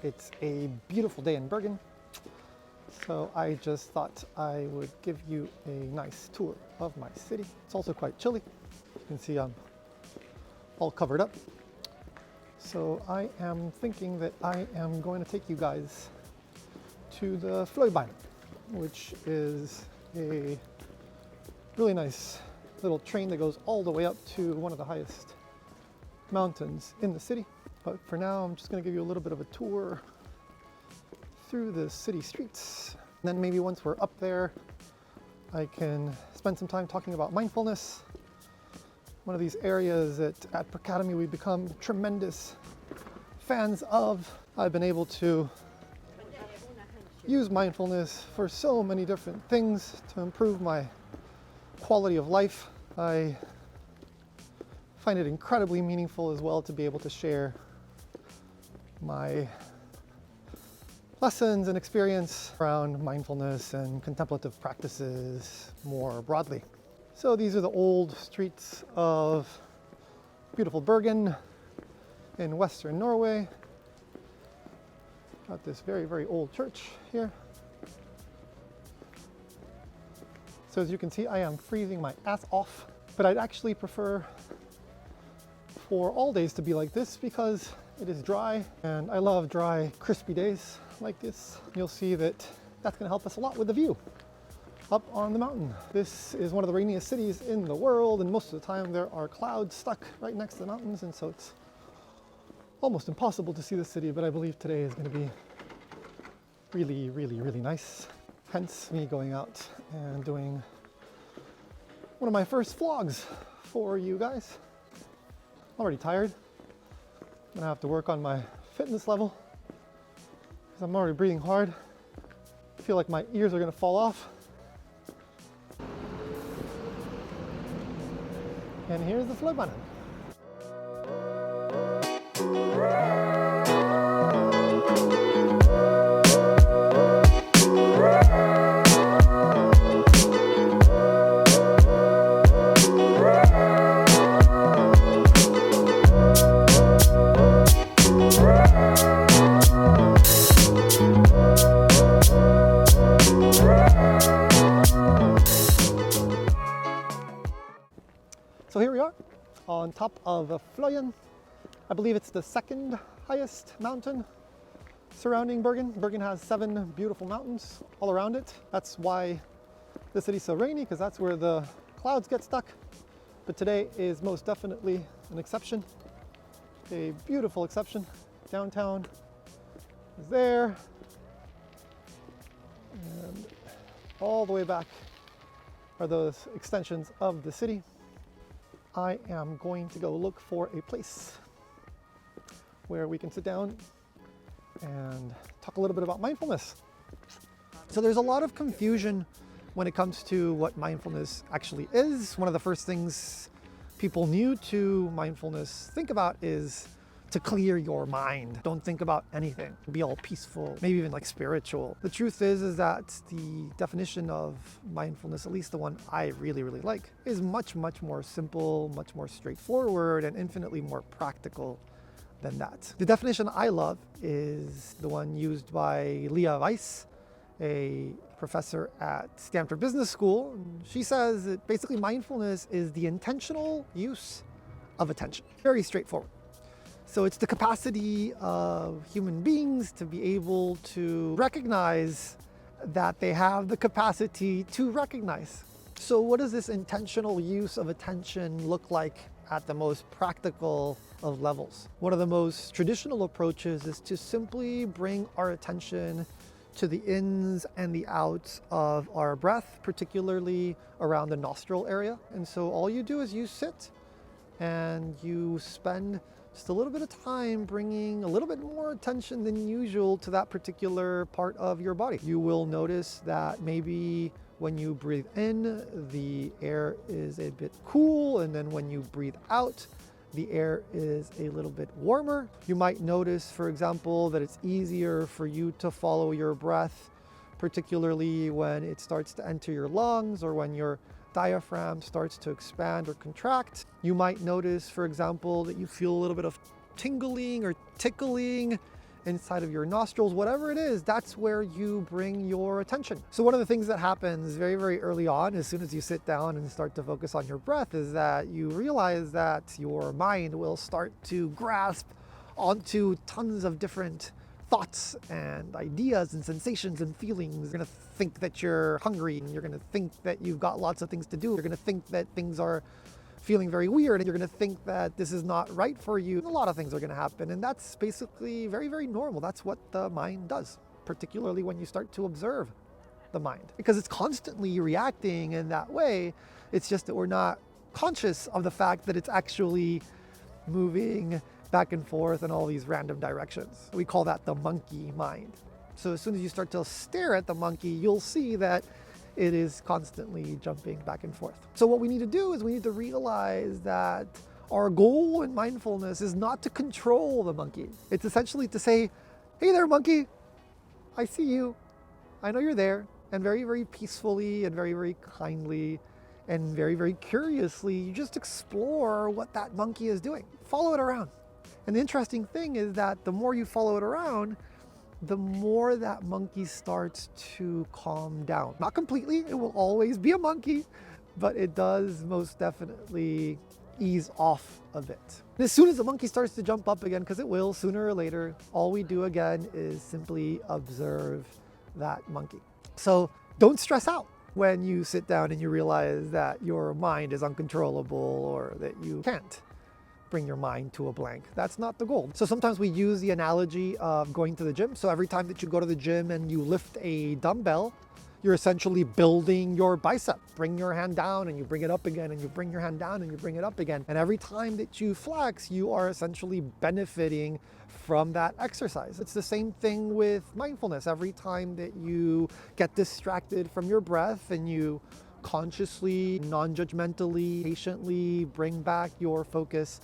It's a beautiful day in Bergen, so I just thought I would give you a nice tour of my city. It's also quite chilly. You can see I'm all covered up. So I am thinking that I am going to take you guys to the Bergen, which is a really nice little train that goes all the way up to one of the highest mountains in the city. But for now, I'm just going to give you a little bit of a tour through the city streets. And then maybe once we're up there, I can spend some time talking about mindfulness. One of these areas that at Academy we've become tremendous fans of. I've been able to use mindfulness for so many different things to improve my quality of life. I find it incredibly meaningful as well to be able to share my lessons and experience around mindfulness and contemplative practices more broadly. So these are the old streets of beautiful Bergen in Western Norway. Got this very, very old church here. So as you can see, I am freezing my ass off, but I'd actually prefer for all days to be like this because it is dry, and I love dry, crispy days like this. You'll see that that's going to help us a lot with the view up on the mountain. This is one of the rainiest cities in the world, and most of the time there are clouds stuck right next to the mountains, and so it's almost impossible to see the city, but I believe today is going to be really, really, really nice. Hence me going out and doing one of my first vlogs for you guys. I'm already tired. I'm gonna have to work on my fitness level because I'm already breathing hard. I feel like my ears are gonna fall off. And here's the Bergen. So here we are on top of Bergen. I believe it's the second highest mountain surrounding Bergen. Bergen has 7 beautiful mountains all around it. That's why the city's so rainy, because that's where the clouds get stuck. But today is most definitely an exception, a beautiful exception. Downtown is there, and all the way back are those extensions of the city. I am going to go look for a place where we can sit down and talk a little bit about mindfulness. So there's a lot of confusion when it comes to what mindfulness actually is. One of the first things people new to mindfulness think about is to clear your mind. Don't think about anything. Be all peaceful, maybe even like spiritual. The truth is that the definition of mindfulness, at least the one I really, really like, is much, much more simple, much more straightforward, and infinitely more practical than that. The definition I love is the one used by Leah Weiss, a professor at Stanford Business School. She says that basically mindfulness is the intentional use of attention. Very straightforward. So it's the capacity of human beings to be able to recognize that they have the capacity to recognize. So what does this intentional use of attention look like at the most practical of levels? One of the most traditional approaches is to simply bring our attention to the ins and the outs of our breath, particularly around the nostril area. And so all you do is you sit and you spend just a little bit of time bringing a little bit more attention than usual to that particular part of your body. You will notice that maybe when you breathe in, the air is a bit cool, and then when you breathe out, the air is a little bit warmer. You might notice, for example, that it's easier for you to follow your breath, particularly when it starts to enter your lungs or when your diaphragm starts to expand or contract. You might notice, for example, that you feel a little bit of tingling or tickling inside of your nostrils, whatever it is, that's where you bring your attention. So one of the things that happens very, very early on, as soon as you sit down and start to focus on your breath, is that you realize that your mind will start to grasp onto tons of different thoughts and ideas and sensations and feelings. You're gonna think that you're hungry, and you're gonna think that you've got lots of things to do. You're gonna think that things are feeling very weird, and you're gonna think that this is not right for you. A lot of things are gonna happen, and that's basically very, very normal. That's what the mind does, particularly when you start to observe the mind, because it's constantly reacting in that way. It's just that we're not conscious of the fact that it's actually moving back and forth in all these random directions. We call that the monkey mind. So as soon as you start to stare at the monkey, you'll see that it is constantly jumping back and forth. So what we need to do is we need to realize that our goal in mindfulness is not to control the monkey. It's essentially to say, hey there, monkey, I see you. I know you're there. And very, very peacefully and very, very kindly and very, very curiously, you just explore what that monkey is doing. Follow it around. And the interesting thing is that the more you follow it around, the more that monkey starts to calm down. Not completely, it will always be a monkey, but it does most definitely ease off a bit. And as soon as the monkey starts to jump up again, because it will sooner or later, all we do again is simply observe that monkey. So don't stress out when you sit down and you realize that your mind is uncontrollable or that you can't bring your mind to a blank. That's not the goal. So sometimes we use the analogy of going to the gym. So every time that you go to the gym and you lift a dumbbell, you're essentially building your bicep. Bring your hand down and you bring it up again, and you bring your hand down and you bring it up again. And every time that you flex, you are essentially benefiting from that exercise. It's the same thing with mindfulness. Every time that you get distracted from your breath and you consciously, non-judgmentally, patiently bring back your focus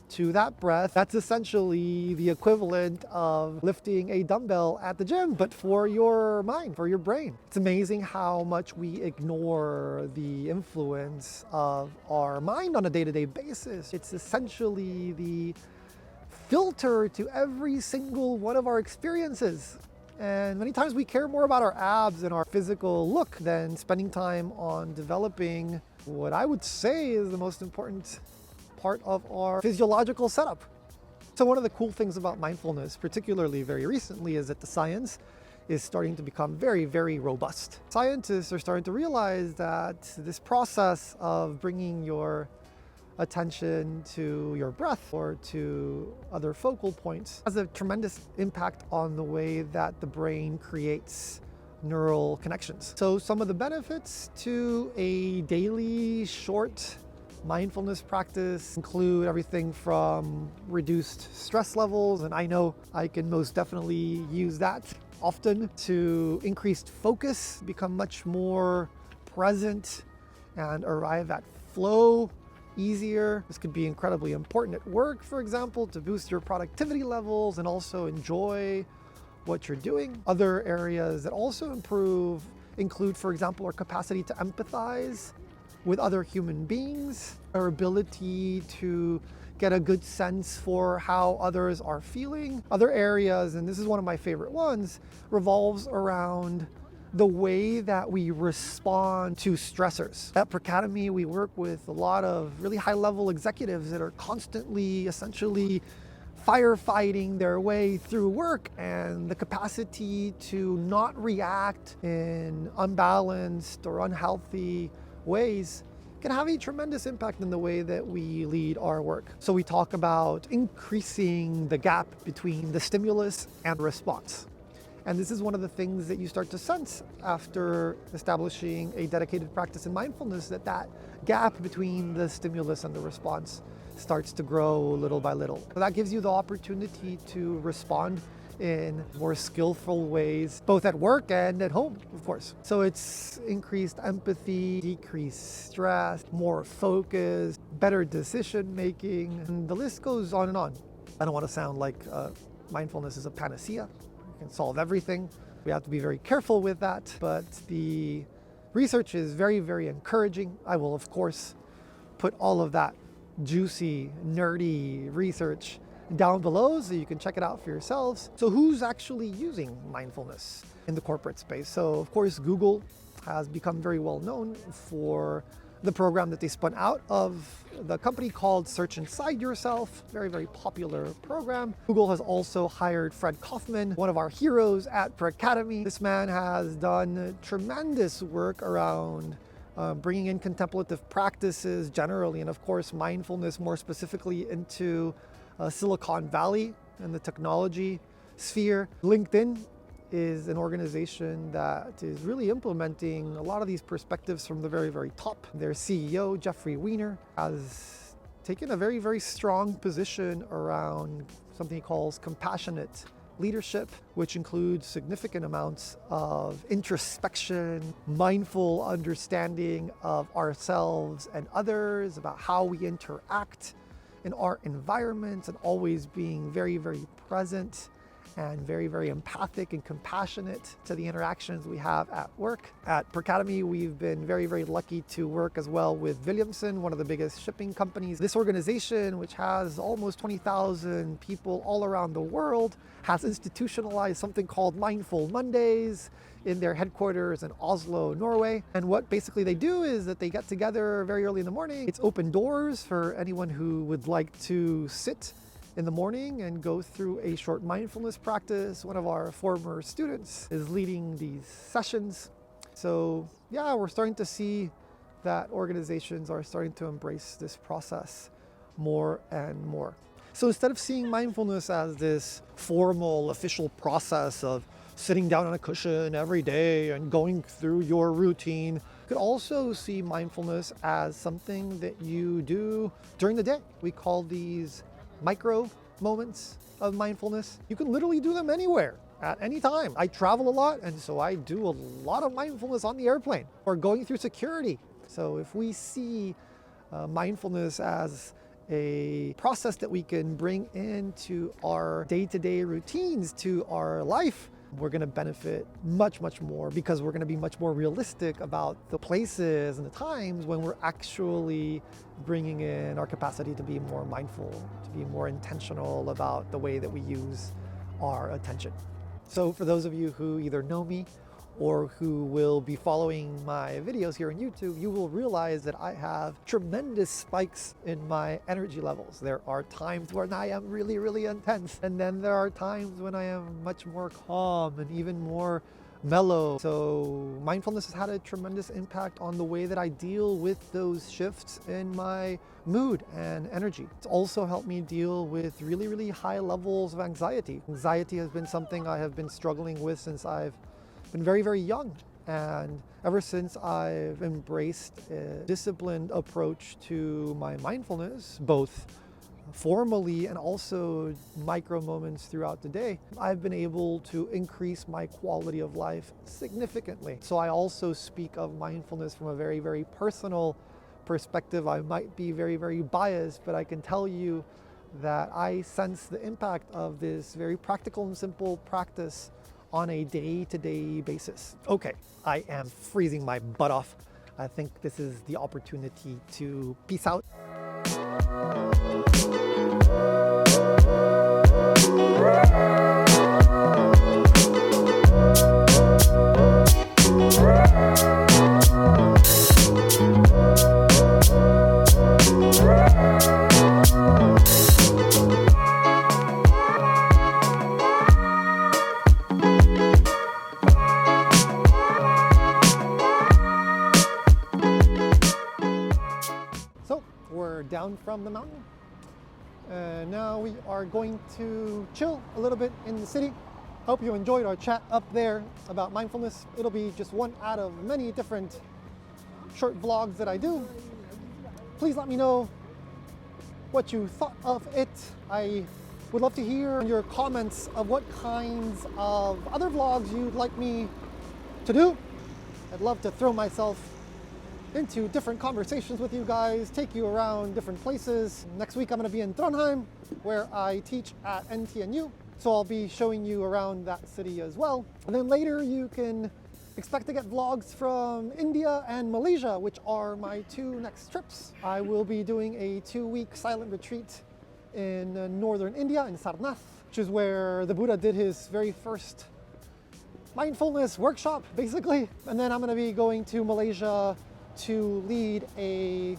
to that breath, that's essentially the equivalent of lifting a dumbbell at the gym, but for your mind, for your brain. It's amazing how much we ignore the influence of our mind on a day-to-day basis. It's essentially the filter to every single one of our experiences. And many times we care more about our abs and our physical look than spending time on developing what I would say is the most important part of our physiological setup. So one of the cool things about mindfulness, particularly very recently, is that the science is starting to become very, very robust. Scientists are starting to realize that this process of bringing your attention to your breath or to other focal points has a tremendous impact on the way that the brain creates neural connections. So some of the benefits to a daily short mindfulness practice include everything from reduced stress levels, and I know I can most definitely use that often, to increased focus, become much more present and arrive at flow easier. This could be incredibly important at work, for example, to boost your productivity levels and also enjoy what you're doing. Other areas that also improve include, for example, our capacity to empathize with other human beings, our ability to get a good sense for how others are feeling. Other areas, and this is one of my favorite ones, revolves around the way that we respond to stressors. At Percademy, we work with a lot of really high-level executives that are constantly, essentially, firefighting their way through work, and the capacity to not react in unbalanced or unhealthy ways can have a tremendous impact in the way that we lead our work. So we talk about increasing the gap between the stimulus and response. And this is one of the things that you start to sense after establishing a dedicated practice in mindfulness, that gap between the stimulus and the response starts to grow little by little. So that gives you the opportunity to respond in more skillful ways, both at work and at home, of course. So it's increased empathy, decreased stress, more focus, better decision making, and the list goes on and on. I don't want to sound like mindfulness is a panacea. It can solve everything. We have to be very careful with that, but the research is very, very encouraging. I will, of course, put all of that juicy, nerdy research down below so you can check it out for yourselves. So who's actually using mindfulness in the corporate space? So of course, Google has become very well known for the program that they spun out of the company called Search Inside Yourself, very, very popular program. Google has also hired Fred Kaufman, one of our heroes at Academy. This man has done tremendous work around bringing in contemplative practices generally, and of course mindfulness more specifically into Silicon Valley and the technology sphere. LinkedIn is an organization that is really implementing a lot of these perspectives from the very, very top. Their CEO, Jeffrey Weiner, has taken a very, very strong position around something he calls compassionate leadership, which includes significant amounts of introspection, mindful understanding of ourselves and others, about how we interact in our environments, and always being very, very present and very, very empathic and compassionate to the interactions we have at work. At Academy, we've been very, very lucky to work as well with Williamson, one of the biggest shipping companies. This organization, which has almost 20,000 people all around the world, has institutionalized something called Mindful Mondays in their headquarters in Oslo, Norway. And what basically they do is that they get together very early in the morning. It's open doors for anyone who would like to sit in the morning and go through a short mindfulness practice. One of our former students is leading these sessions. So yeah, we're starting to see that organizations are starting to embrace this process more and more. So instead of seeing mindfulness as this formal, official process of sitting down on a cushion every day and going through your routine, you could also see mindfulness as something that you do during the day. We call these micro moments of mindfulness. You can literally do them anywhere, at any time. I travel a lot, and so I do a lot of mindfulness on the airplane or going through security. So if we see mindfulness as a process that we can bring into our day-to-day routines, to our life, we're going to benefit much, much more, because we're going to be much more realistic about the places and the times when we're actually bringing in our capacity to be more mindful, to be more intentional about the way that we use our attention. So for those of you who either know me or who will be following my videos here on YouTube, you will realize that I have tremendous spikes in my energy levels. There are times when I am really, really intense, and then there are times when I am much more calm and even more mellow. So mindfulness has had a tremendous impact on the way that I deal with those shifts in my mood and energy. It's also helped me deal with really, really high levels of anxiety. Anxiety has been something I have been struggling with since I've been very, very young. And ever since I've embraced a disciplined approach to my mindfulness, both formally and also micro moments throughout the day, I've been able to increase my quality of life significantly. So I also speak of mindfulness from a very, very personal perspective. I might be very, very biased, but I can tell you that I sense the impact of this very practical and simple practice on a day-to-day basis. Okay, I am freezing my butt off. I think this is the opportunity to peace out. Down from the mountain, and now we are going to chill a little bit in the city. Hope you enjoyed our chat up there about mindfulness. It'll be just one out of many different short vlogs that I do. Please let me know what you thought of it. I would love to hear your comments of what kinds of other vlogs you'd like me to do. I'd love to throw myself into different conversations with you guys, take you around different places. Next week I'm going to be in Trondheim, where I teach at NTNU, so I'll be showing you around that city as well. And then later you can expect to get vlogs from India and Malaysia, which are my two next trips. I will be doing a 2-week silent retreat in northern India, in Sarnath, which is where the Buddha did his very first mindfulness workshop, basically. And then I'm going to be going to Malaysia to lead a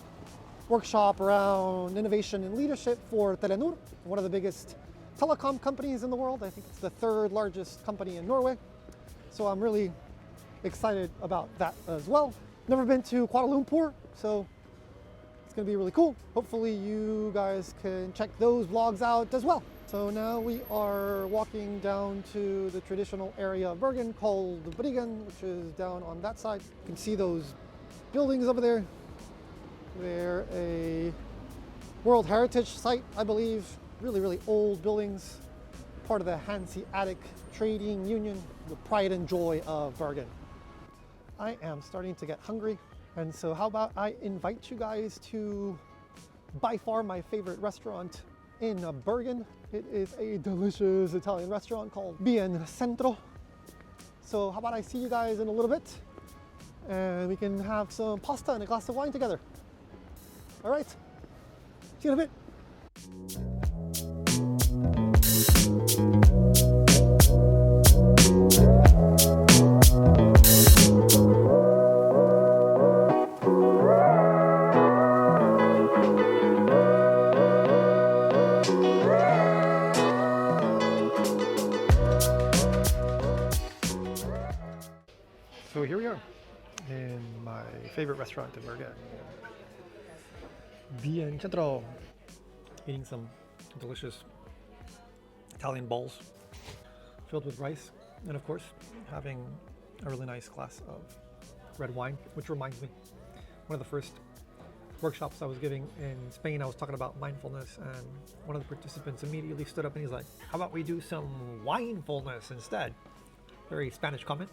workshop around innovation and leadership for Telenor, one of the biggest telecom companies in the world. I think it's the third largest company in Norway. So I'm really excited about that as well. Never been to Kuala Lumpur, so it's gonna be really cool. Hopefully you guys can check those vlogs out as well. So now we are walking down to the traditional area of Bergen called Bergen, which is down on that side. You can see those buildings over there. They're a World Heritage Site, I believe. Really, really old buildings. Part of the Hanseatic Trading Union, the pride and joy of Bergen. I am starting to get hungry, and so how about I invite you guys to by far my favorite restaurant in Bergen. It is a delicious Italian restaurant called Bien Centro. So how about I see you guys in a little bit and we can have some pasta and a glass of wine together. All right, see you in a bit. So here we are in my favorite restaurant in Bergen, Bien Centro, eating some delicious Italian bowls filled with rice, and of course having a really nice glass of red wine, which reminds me, one of the first workshops I was giving in Spain, I was talking about mindfulness, and one of the participants immediately stood up and he's like, how about we do some winefulness instead? Very Spanish comment.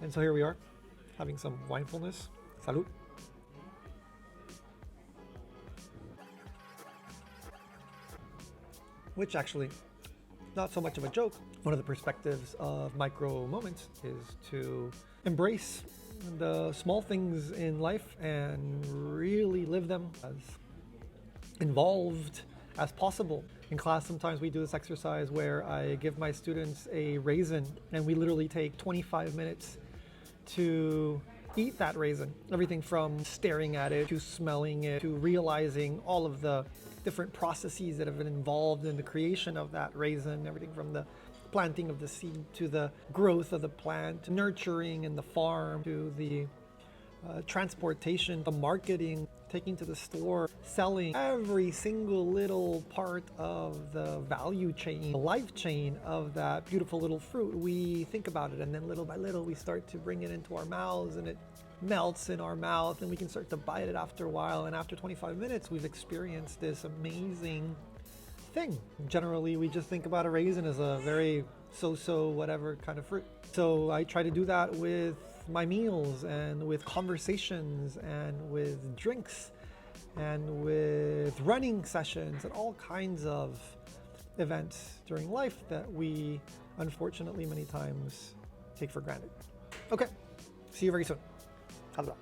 And so here we are, having some winefulness. Salud. Which actually, not so much of a joke. One of the perspectives of micro moments is to embrace the small things in life and really live them as involved as possible. In class, sometimes we do this exercise where I give my students a raisin and we literally take 25 minutes to eat that raisin. Everything from staring at it to smelling it to realizing all of the different processes that have been involved in the creation of that raisin, everything from the planting of the seed to the growth of the plant, nurturing in the farm, to the transportation, the marketing, taking to the store, selling, every single little part of the value chain, the life chain of that beautiful little fruit. We think about it, and then little by little we start to bring it into our mouths, and it melts in our mouth, and we can start to bite it after a while, and after 25 minutes we've experienced this amazing thing. Generally we just think about a raisin as a very so-so whatever kind of fruit. So I try to do that with my meals and with conversations and with drinks and with running sessions and all kinds of events during life that we unfortunately many times take for granted. Okay, see you very soon. How's it?